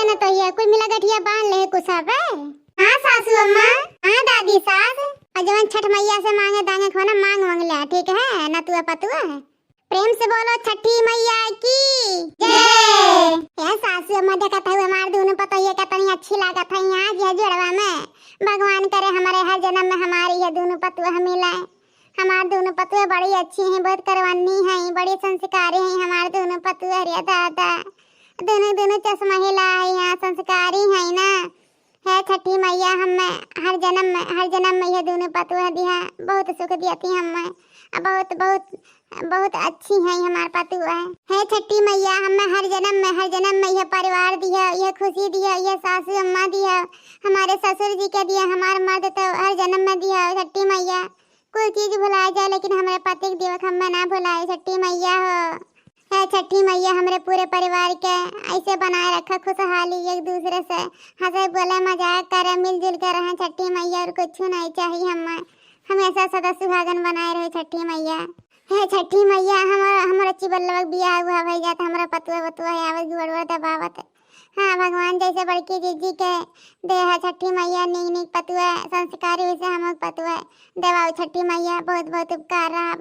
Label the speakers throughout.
Speaker 1: न तो ये कुल मिला गठिया बांध ले कुछ अब। हाँ सासू अम्मा, हाँ दादी सास, अजवन छठ मैया से मांगे दांगे खाना मांग मांग ले, ठीक है ना? तू पतुआ प्रेम से बोलो छठी मैया की जय। ये सासू अम्मा देखा था हमारे दोनों पतोहिया कितनी अच्छी लागत है यहाँ ये जोड़वा में। भगवान करे हमारे हर जन्म में हमारी ये दोनों पतुआ मिले। हमारे दोनों पतुआ बड़ी अच्छी हैं, बहुत करवानी हैं, बड़ी संस्कारी हैं हमारे दोनों पतुआ। अरे दादा दोनों दोनों चश्मा हिला है, यहाँ संस्कारी है ना। है छठी मैया हमें हर जन्म में ये दोनों पतुआ दिया, बहुत सुख दिया हमें। बहुत बहुत बहुत अच्छी है हमारे पतुआ। है छठी मैया हमें हर जन्म में यह परिवार दिया, यह खुशी दिया, यह सासू अम्मा दिया, हमारे ससुर जी के दिया, हमारे मर्द तो हर जन्म में दिया। छठी मैया कोई चीज भुलाया जाए लेकिन हमारे पति के दिवस हमें ना भुलाए। छठी मैया हो है छठी मैया हमारे पूरे परिवार के ऐसे बनाए रखा, खुशहाली एक दूसरे से हंसे बोले मजाक करे मिलजुल कर रहे छठी मैया। और कुछ नहीं चाहिए हमें, हमेशा सदा सुहागन बनाए रहे छठी मैया। है छठी मैया हमारा चिबल्लवा बियाह हुआ भई जाता, हमारा पतुआ बतुआ आवत गुड़वा दबावत। हाँ भगवान जैसे बड़की जीजी के दे है छठी मैया नीक नीक पतुआ संस्कारी, वैसे हम पतुआ देवाओ छठी मैया। बहुत बहुत उपकार रहा,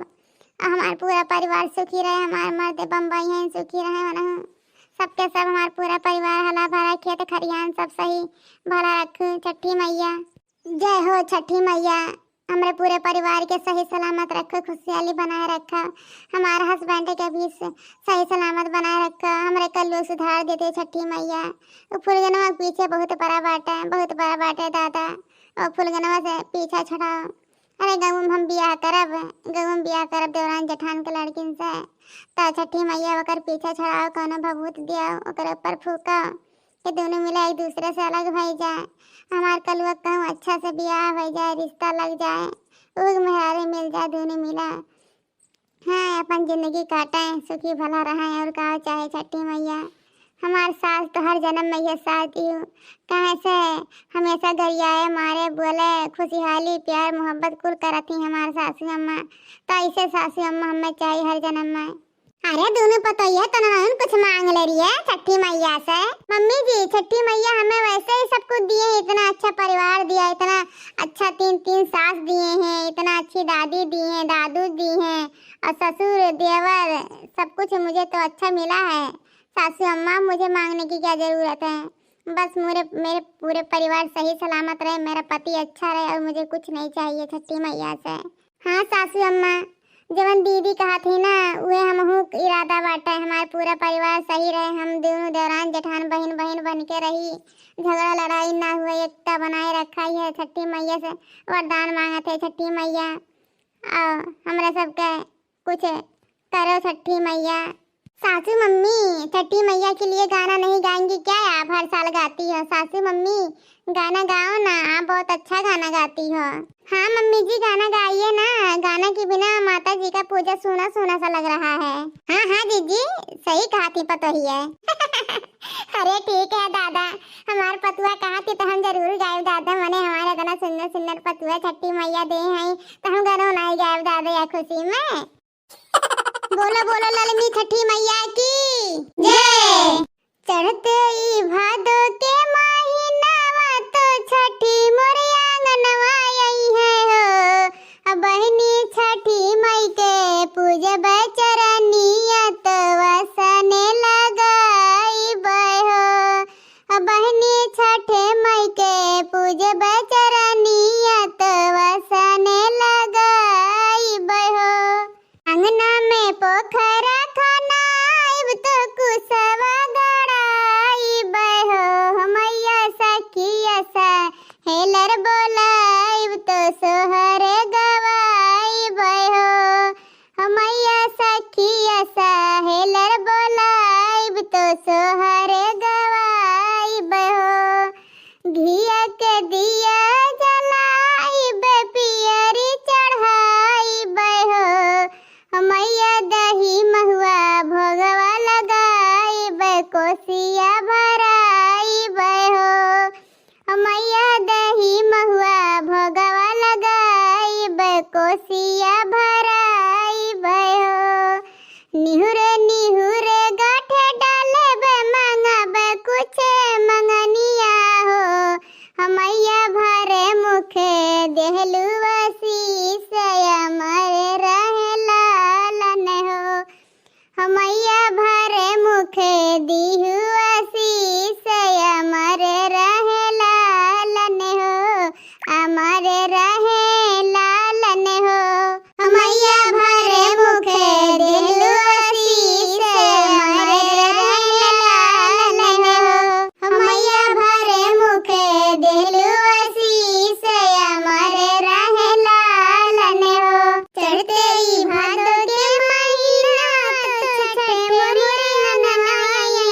Speaker 1: हमारा पूरा परिवार सुखी रहे, हमारे मर्द बम्बई हैं सुखी रहे ना, सबके सब हमारा पूरा परिवार हला भरा खेत खरियान सब सही भरा रखो छठी मैया। जय हो छठी मैया, हमारे पूरे परिवार के सही सलामत रखो, खुशहाली बनाए रखा, हमारे हस्बैंड के भी सही सलामत बनाए रखा, हमारे कल्लू सुधार देते छठी मैया। फुलगनवा पीछे बहुत बड़ा बाटे दादा, और फुलगनवा से पीछा छड़ाओ। अरे गऊ हम बियाह करब देवरान जेठान के लड़किन से, तो छठी मैया ओकर पीछे छड़ाओ, कोनो भभूत दिया ओकर ऊपर फूका कि दोनों मिला एक दूसरे से अलग हो जाए। हमार कलुआ कहूँ अच्छा से बियाह हो जाए, रिश्ता लग जाए, उग मेहरारे मिल जाए, दोनों मिला। हाँ अपन जिंदगी काटें, सुखी भला रहें, और कहा चाहे छठी मैया। हमारे सास तो हर जन्म में ये साथ ही कहाँ से हमेशा गरियाए मारे बोले खुशहाली प्यार मोहब्बत कुल करती हमारे सासू अम्मा। तो ऐसे सासू अम्मा हमें चाहिए हर जन्म में। अरे दोनों पता ही है तो कुछ मांग ले रही है छठी मैया से। मम्मी जी छठी मैया हमें वैसे ही सब कुछ दिए, इतना अच्छा परिवार दिया, इतना अच्छा तीन सास दिए हैं, इतना अच्छी दादी दी है, दादू दी हैं, और ससुर देवर सब कुछ मुझे तो अच्छा मिला है। सासू अम्मा मुझे मांगने की क्या जरूरत है, बस मेरे पूरे परिवार सही सलामत रहे, मेरा पति अच्छा रहे, और मुझे कुछ नहीं चाहिए छठी मैया से। हाँ सासू अम्मा जवन दीदी कहा थी ना वे हमहू इरादा बाटे, हमारे पूरा परिवार सही रहे, हम दोनों देवरान जेठान बहन बन के रही, झगड़ा लड़ाई ना हुए, एकता बनाए रखा है। छठी मैया से वरदान मांगा थे छठी मैया, और हमरा सबके कुछ करो छठी मैया। सासू मम्मी छठी मैया के लिए गाना नहीं गाएंगी क्या? आप हर साल गाती हो। सासू मम्मी गाना गाओ ना, आप बहुत अच्छा गाना गाती हो। हाँ मम्मी जी गाना गाइए ना, गाना के बिना माता जी का पूजा सूना सूना सा लग रहा है। हाँ हाँ दीदी सही कहा थी पतो ही है। अरे ठीक है दादा, हमारे पतुआ कहा थी तो हम जरूर गाए दादा, मने हमारे इतना सुंदर सुंदर पतुआ छठी मैया दे हैं तो हम गाना नहीं गाए दादा या खुशी में। बोलो बोलो ललमी छठी मैया की जय। चढ़ते ही भादो के महीनावा तो छठी मोरे आंगनवा आई है हो, बहनी छठी मई के पूजब चरनिया तो वसने लगाई हो, बहनी छठे मई के पूजब चरनिया तो वसने लगाई हो। अंगना में पोखरा खनाइब तो कुसवा गड़ाइब हो, मैया सखिया सा हेलर बोलाइब तो सोहर गवाइब हो, मैया सखिया सा हेलर बोलाइब तो सोहर गवाइब हो। घिया के दिया जलाइब पियरी चढ़ाइब हो, मैया दही महुआ भोगवा लगाइब कोसिया भराइब हो, मैया दही महुआ भोगवा लगाइब कोसिया भराइब हो। निहुरे निहुरे गाठे डालेब मंगाब कुछ दीहु आशीष अमर रहे लालन हो, अमर रहे लालन हो। मैया भरे मुखे दिलु आशीष अमर रहे लालन हो। मैया भरे मुखे दिलु आशीष अमर रहे लालन हो। चढ़ते ही भादो के महीना छठे मुरली ननाये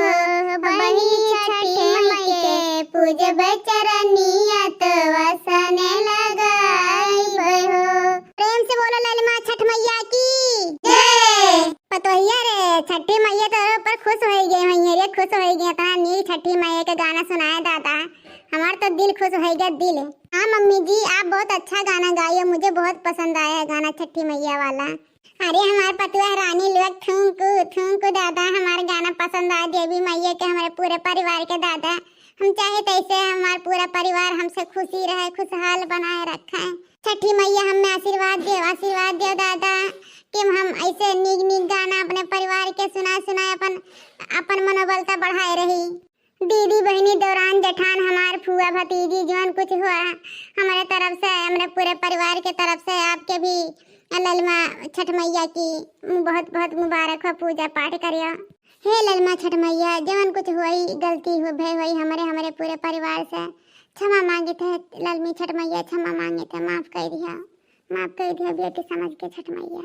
Speaker 1: हो। बनी छठी मई के पूजब चरनिया तो वसने लगाई हो। प्रेम से बोलो ललिमा छठ मैया की जय। पतोहिया रे छठी मैया तो पर खुश हो गई, मैया रे खुश हो गई। इतना नी छठी मैया का गाना सुनाया दादा, हमारा तो दिल खुश हो गया दिल। हाँ मम्मी जी आप बहुत अच्छा गाना गाई हो, मुझे बहुत पसंद आया है गाना छठी मैया वाला। अरे हमारे पतुआ रानी लोग ठुमकू ठुमकू दादा हमारा गाना पसंद आया देवी मैया के, हमारे पूरे परिवार के दादा। हम चाहे तैसे हमारा पूरा परिवार हमसे खुशी रहे, खुशहाल बनाए रखे। छठी मैया हमें आशीर्वाद दे दादा कि हम ऐसे नीक नीक गाना अपने परिवार के सुना अपन मनोबलता बढ़ाए रही। दीदी बहनी दौरान जेठान हमार फुआ भतीजी जौन कुछ हुआ हमारे तरफ से, हमारे पूरे परिवार के तरफ से आपके भी ललिमा छठ मैया की बहुत बहुत मुबारक हो। पूजा पाठ करियो। हे ललिमा छठ मैया जौन कुछ हुई गलती हुई हमारे पूरे परिवार से क्षमा मांगे थे। ललिमी छठ मैया क्षमा मांगे थे, माफ कर दिया बेटी समझ के छठ मैया।